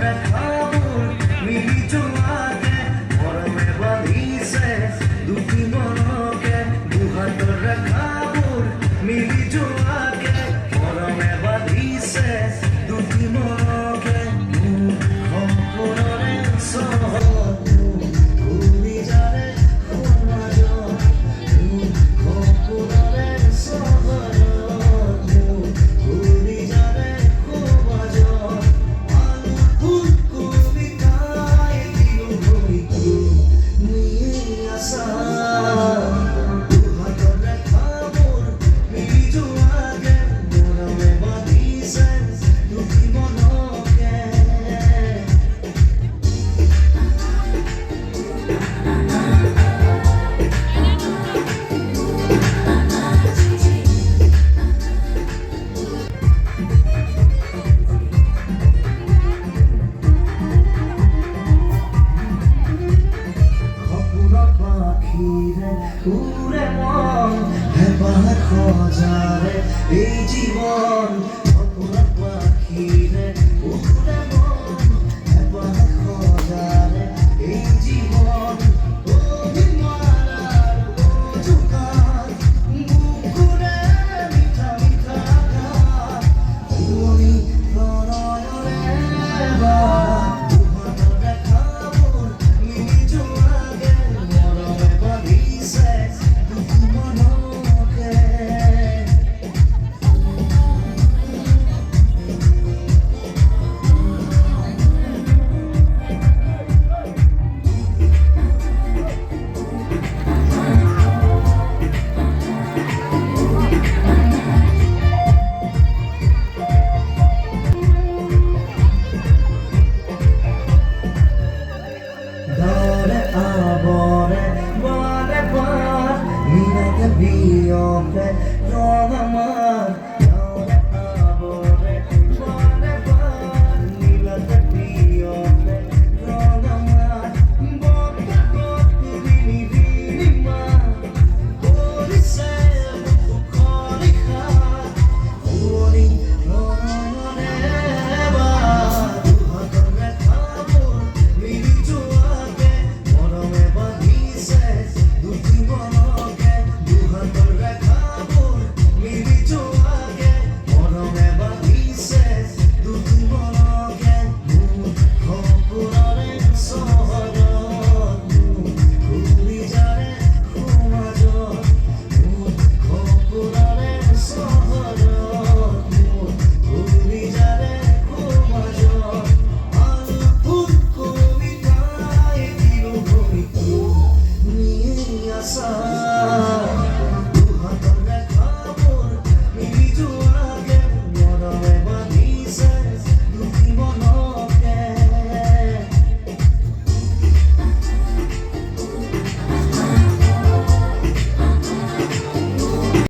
ৰেখাবোৰ মিলি যোৱাকে মৰমে বান্ধিছে দুটি মনকে দুহাতৰ ৰেখাবোৰ মিলি যোৱাকে মৰমে বান্ধিছে দুটি মনকে সপোনৰে চহৰত ঘূৰি যাৰে সমাজত সপোনৰে চহৰত ঘূৰি যাৰে সমাজত আলোকোৰ কবিতাই দিলো হয়তো নিয়ে আছা দুহাতৰ ৰেখাবোৰ মিলি যোৱাকে মৰমে বান্ধিছে দুটি মনকে সপোনত পাখিৰে উৰে মন হেঁপাহে সজাৰে এই জীৱন সপোনত পাখিৰে